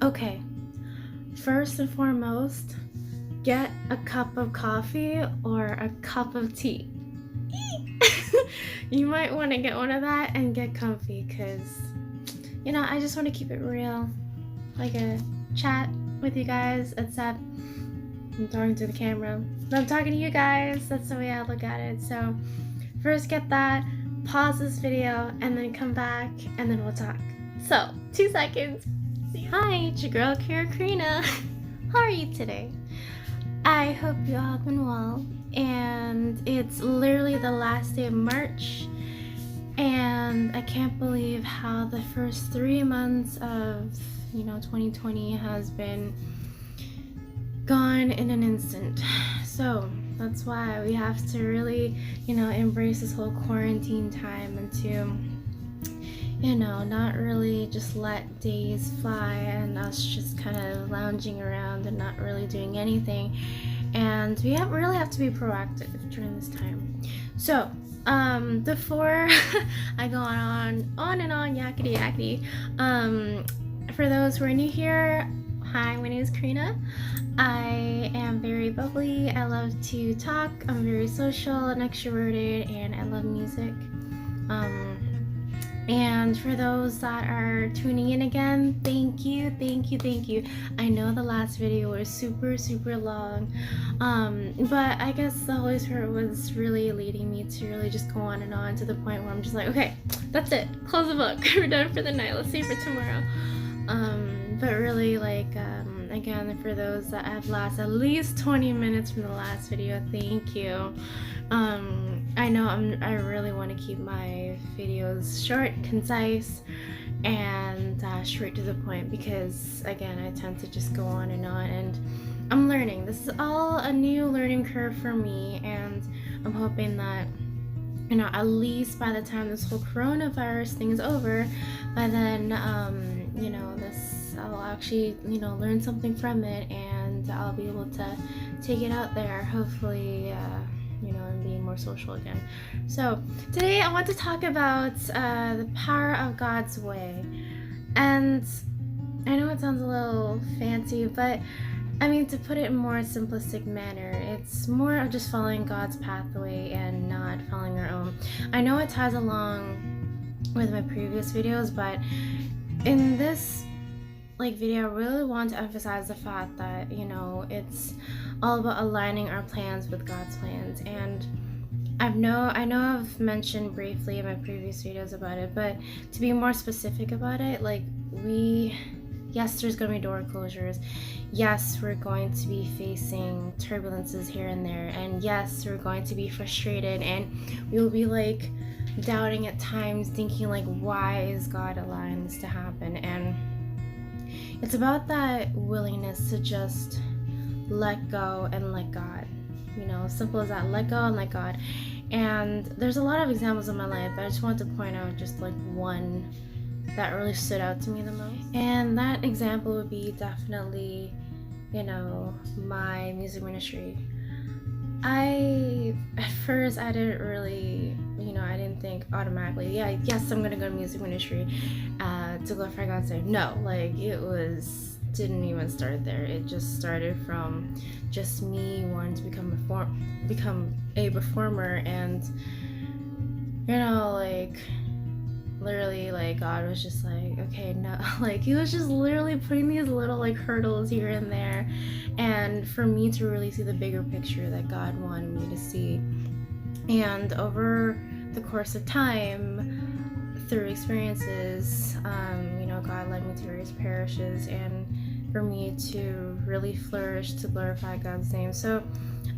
Okay, first and foremost, get a cup of coffee or a cup of tea. You might want to get one of that and get comfy because, I just want to keep it real, like a chat with you guys, except I'm talking to the camera. But I'm talking to you guys. That's the way I look at it. So, first get that, pause this video, and then come back, and then we'll talk. So, 2 seconds. Hi, it's your girl, Karina. How are you today? I hope you all have been well. And it's literally the last day of March. And I can't believe how the first 3 months of, 2020 has been gone in an instant. So that's why we have to really, embrace this whole quarantine time and to, not really just let days fly and us just kind of lounging around and not really doing anything. And we really have to be proactive during this time. So, before I go on and on, yakety yakety, for those who are new here, hi, my name is Karina. I am very bubbly. I love to talk. I'm very social and extroverted, and I love music. And for those that are tuning in again, thank you. I know the last video was super long, but I guess the Holy Spirit was really leading me to really just go on and on to the point where I'm just like, okay, that's it, close the book, we're done for the night, let's save for tomorrow. But really, again, for those that have lost at least 20 minutes from the last video, thank you. I know I really want to keep my videos short, concise, and straight to the point because, again, I tend to just go on, and I'm learning. This is all a new learning curve for me, and I'm hoping that, at least by the time this whole coronavirus thing is over, by then, I'll actually, learn something from it, and I'll be able to take it out there, hopefully, and being more social again. So today I want to talk about the power of God's way. And I know it sounds a little fancy, but I mean, to put it in a more simplistic manner, it's more of just following God's pathway and not following our own. I know it ties along with my previous videos, but in this video, I really want to emphasize the fact that, it's all about aligning our plans with God's plans. And I know I've mentioned briefly in my previous videos about it, but to be more specific about it, yes, there's going to be door closures. Yes, we're going to be facing turbulences here and there. And yes, we're going to be frustrated, and we will be doubting at times, thinking why is God allowing this to happen? And it's about that willingness to just let go and let God. Simple as that, let go and let God. And there's a lot of examples in my life, but I just want to point out just one that really stood out to me the most. And that example would be definitely, my music ministry. At first I didn't really, I didn't think automatically, yes, I'm gonna go to music ministry to glorify God's name. No, didn't even start there. It just started from just me wanting to become a performer, and literally God was just okay, no, he was just literally putting these little hurdles here and there, and for me to really see the bigger picture that God wanted me to see. And over the course of time, through experiences, God led me to various parishes, and for me to really flourish to glorify God's name. So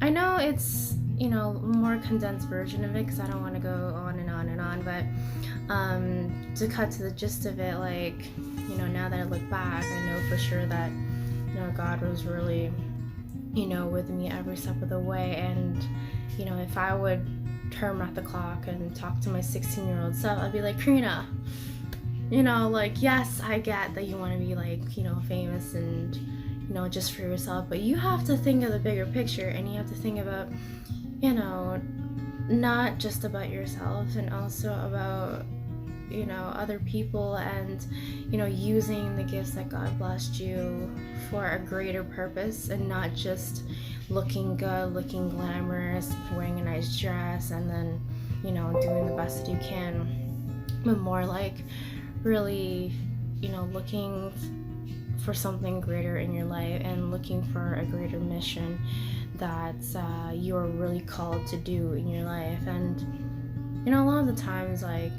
I know it's a more condensed version of it because I don't want to go on and on and on, but to cut to the gist of it, now that I look back, I know for sure that God was really with me every step of the way. And if I would turn back the clock and talk to my 16-year-old self, I'd be like, Karina, yes, I get that you want to be famous and just for yourself, but you have to think of the bigger picture, and you have to think about not just about yourself, and also about other people, and using the gifts that God blessed you for a greater purpose, and not just looking good, looking glamorous, wearing a nice dress, and then doing the best that you can, but more like really looking for something greater in your life, and looking for a greater mission that you're really called to do in your life. And a lot of the times, like,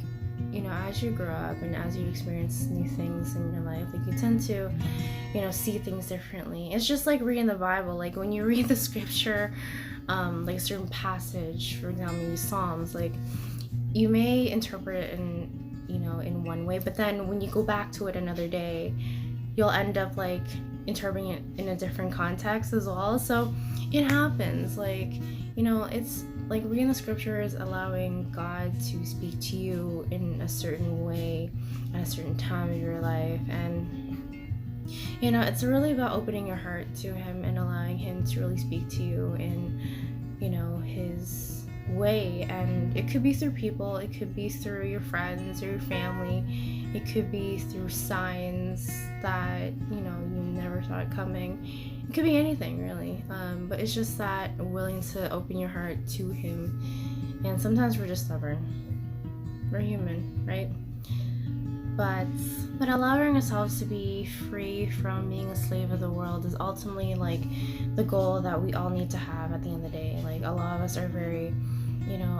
as you grow up and as you experience new things in your life, like, you tend to see things differently. It's just like reading the Bible. Like, when you read the scripture, like a certain passage, for example, Psalms, like, you may interpret it in one way, but then when you go back to it another day, you'll end up like interpreting it in a different context as well. So it happens, like, it's like reading the scriptures, allowing God to speak to you in a certain way at a certain time of your life. And it's really about opening your heart to Him and allowing Him to really speak to you in His way. And it could be through people, it could be through your friends or your family, it could be through signs that you never saw it coming. It could be anything, really, but it's just that willing to open your heart to Him. And sometimes we're just stubborn, we're human, right? But allowing ourselves to be free from being a slave of the world is ultimately like the goal that we all need to have at the end of the day. Like, a lot of us are very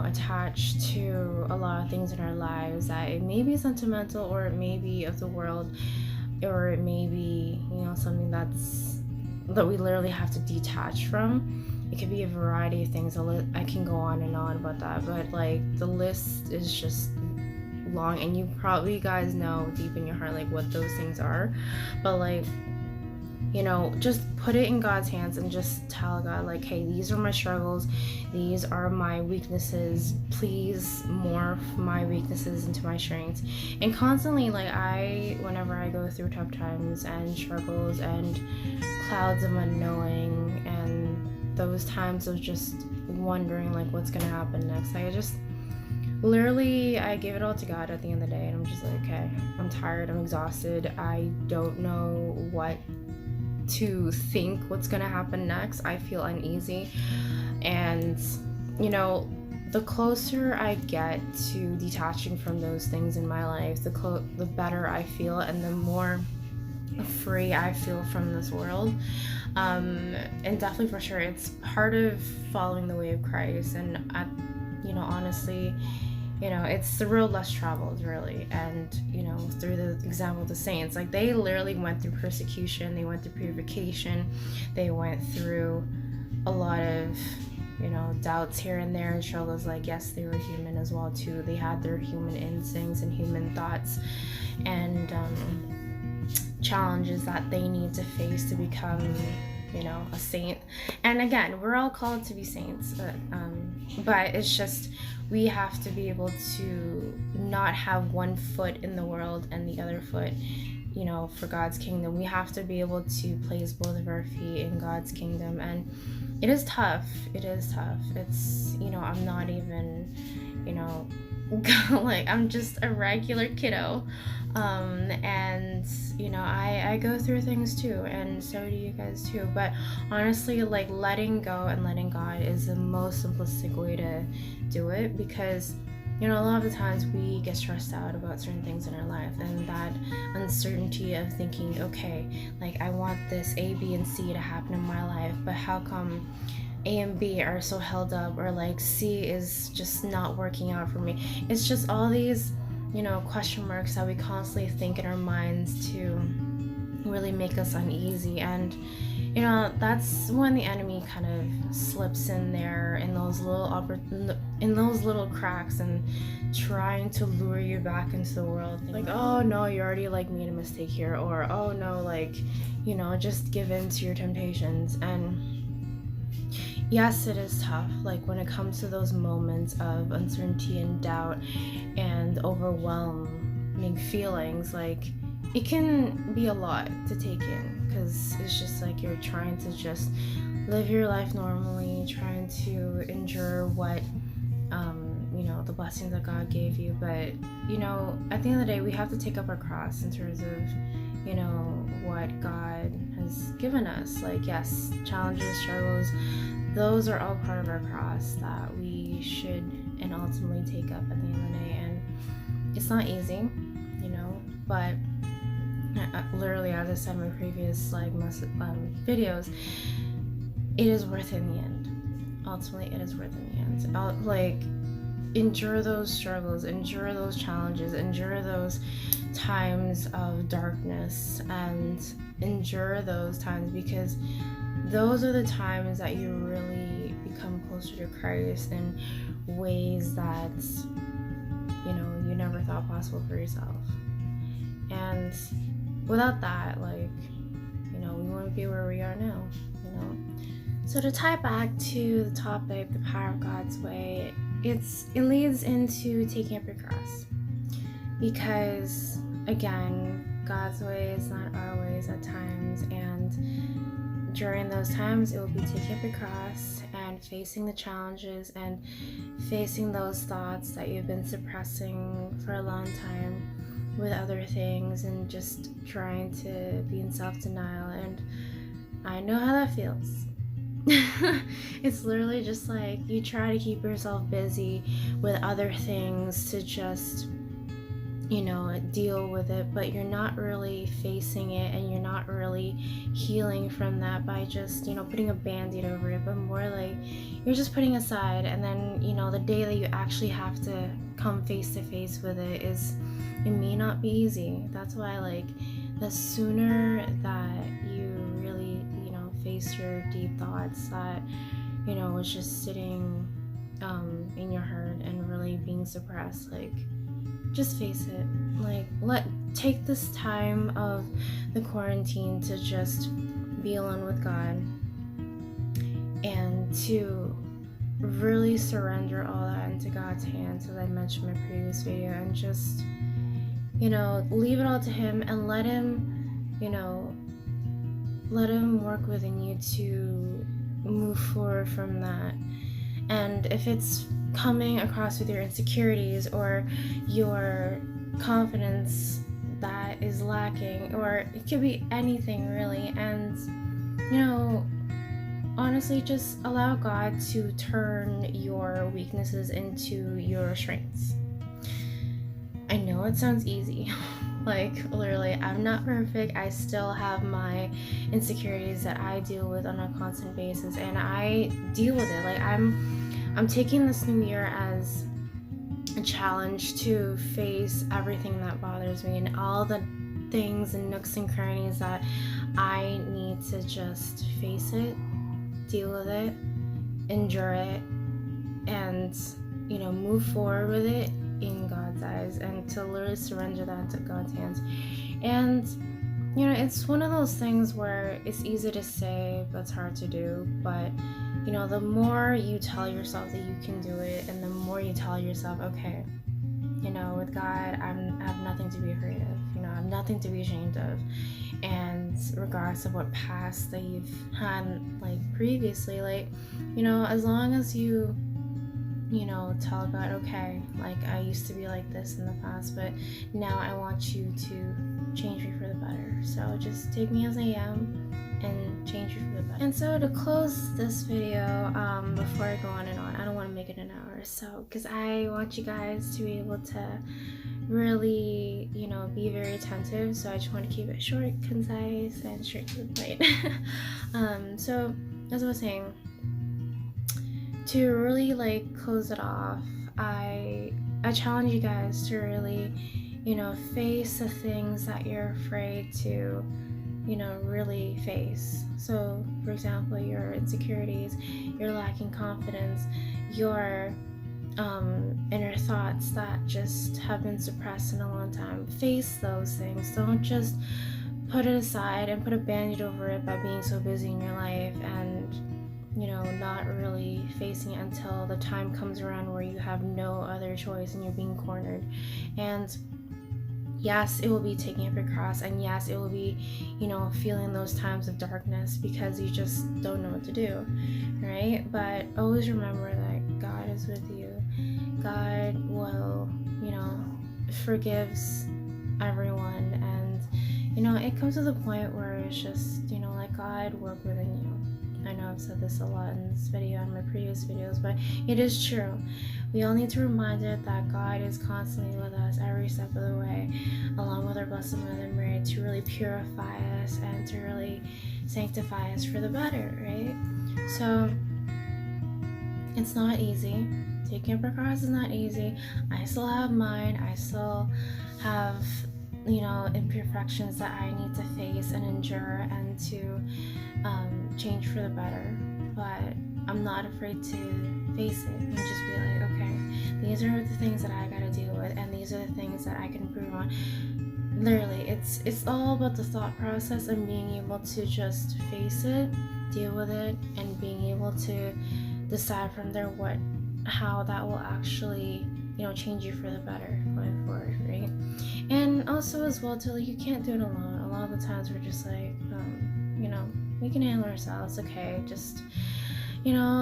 attached to a lot of things in our lives that it may be sentimental, or it may be of the world, or it may be something that we literally have to detach from. It could be a variety of things. I can go on and on about that, but like, the list is just long, and you probably guys know deep in your heart like what those things are. But like, just put it in God's hands and just tell God, like, hey, these are my struggles, these are my weaknesses, please morph my weaknesses into my strengths. And constantly, like, whenever I go through tough times and struggles and clouds of unknowing, and those times of just wondering like what's gonna happen next, I just literally, I give it all to God at the end of the day, and I'm just like, okay, I'm tired, I'm exhausted, I don't know what to think what's gonna happen next. I feel uneasy. And the closer I get to detaching from those things in my life, the better I feel, and the more free I feel from this world. And definitely, for sure, it's part of following the way of Christ. And honestly, it's the road less traveled, really. And through the example of the saints, like, they literally went through persecution, they went through purification, they went through a lot of doubts here and there, and struggles. Like, yes, they were human as well too. They had their human instincts and human thoughts, and challenges that they need to face to become a saint. And again, we're all called to be saints, but it's just, we have to be able to not have one foot in the world and the other foot for God's kingdom. We have to be able to place both of our feet in God's kingdom. And it is tough. It's I'm not even like, I'm just a regular kiddo, and I go through things too, and so do you guys too. But honestly, like, letting go and letting God is the most simplistic way to do it, because a lot of the times we get stressed out about certain things in our life, and that uncertainty of thinking, okay, like, I want this A, B, and C to happen in my life, but how come A and B are so held up, or like C is just not working out for me? It's just all these question marks that we constantly think in our minds to really make us uneasy. And that's when the enemy kind of slips in there in those little cracks, and trying to lure you back into the world, like, oh no, you already like made a mistake here, or oh no, like, just give in to your temptations. And yes, it is tough, like, when it comes to those moments of uncertainty and doubt and overwhelming feelings. Like, it can be a lot to take in, because it's just like you're trying to just live your life normally, trying to endure what the blessings that God gave you. But at the end of the day, we have to take up our cross in terms of what God has given us. Like, yes, challenges, struggles, those are all part of our cross that we should and ultimately take up at the end of the day. And it's not easy, but literally, as I said in my previous videos, it is worth it in the end. Ultimately, it is worth it in the end. Endure those struggles, endure those challenges, endure those times of darkness, and endure those times, because those are the times that you really become closer to Christ in ways that you never thought possible for yourself. And without that, we wouldn't be where we are now. So to tie back to the topic, the power of God's way, it leads into taking up your cross, because again, God's way is not our ways at times, and during those times it will be taking up your cross and facing the challenges and facing those thoughts that you've been suppressing for a long time with other things, and just trying to be in self-denial. And I know how that feels. It's literally just like you try to keep yourself busy with other things to just deal with it, but you're not really facing it, and you're not really healing from that by just putting a band-aid over it, but more like you're just putting aside. And then the day that you actually have to come face to face with it may not be easy. That's why the sooner that you really face your deep thoughts that was just sitting in your heart and really being suppressed, just face it. Take this time of the quarantine to just be alone with God, and to really surrender all that into God's hands, as I mentioned in my previous video, and just leave it all to Him, and let Him work within you to move forward from that. And if it's coming across with your insecurities or your confidence that is lacking, or it could be anything really, and honestly, just allow God to turn your weaknesses into your strengths. I know it sounds easy. Literally, I'm not perfect. I still have my insecurities that I deal with on a constant basis, and I deal with it. I'm taking this new year as a challenge to face everything that bothers me, and all the things and nooks and crannies that I need to just face it, deal with it, endure it, and move forward with it in God's eyes, and to literally surrender that into God's hands. And it's one of those things where it's easy to say but it's hard to do. But the more you tell yourself that you can do it, and the more you tell yourself, okay, with God, I have nothing to be afraid of, I have nothing to be ashamed of. And regardless of what past that you've had previously, as long as you tell God, okay, I used to be like this in the past, but now I want you to change me for the better. So just take me as I am and change me for the better. And so to close this video, before I go on and on, I don't want to make it an hour, so because I want you guys to be able to really, be very attentive. So I just want to keep it short, concise, and straight to the point. So as I was saying, to really close it off, I challenge you guys to really face the things that you're afraid to really face. So for example, your insecurities, your lacking confidence, your inner thoughts that just have been suppressed in a long time. Face those things. Don't just put it aside and put a band-aid over it by being so busy in your life, and not really facing it until the time comes around where you have no other choice and you're being cornered. And yes, it will be taking up your cross, and yes, it will be, feeling those times of darkness because you just don't know what to do, right? But always remember that God is with you. God will, forgives everyone, and it comes to the point where it's just, let God work within you. I know I've said this a lot in this video and my previous videos, but it is true. We all need to be reminded that God is constantly with us every step of the way, along with our Blessed Mother Mary, to really purify us and to really sanctify us for the better, right? So it's not easy. Taking up our cross is not easy. I still have mine. I still have, imperfections that I need to face and endure and to change for the better. But I'm not afraid to face it and just be like, okay, these are the things that I gotta deal with, and these are the things that I can improve on. Literally, it's all about the thought process and being able to just face it, deal with it, and being able to decide from there how that will actually change you for the better going forward, right? And also as well too, you can't do it alone. A lot of the times we're just like, we can handle ourselves, okay, just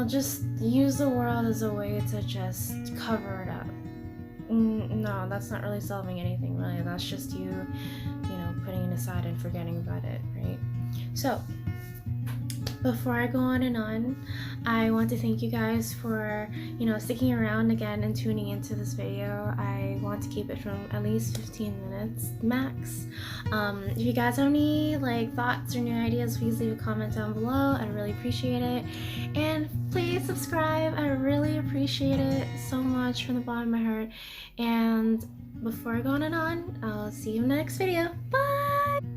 just use the world as a way to just cover it up. No, that's not really solving anything, really. That's just you putting it aside and forgetting about it, right? So before I go on and on, I want to thank you guys for, sticking around again and tuning into this video. I want to keep it from at least 15 minutes max. If you guys have any thoughts or new ideas, please leave a comment down below. I'd really appreciate it. And please subscribe. I really appreciate it so much from the bottom of my heart. And before I go on and on, I'll see you in the next video. Bye!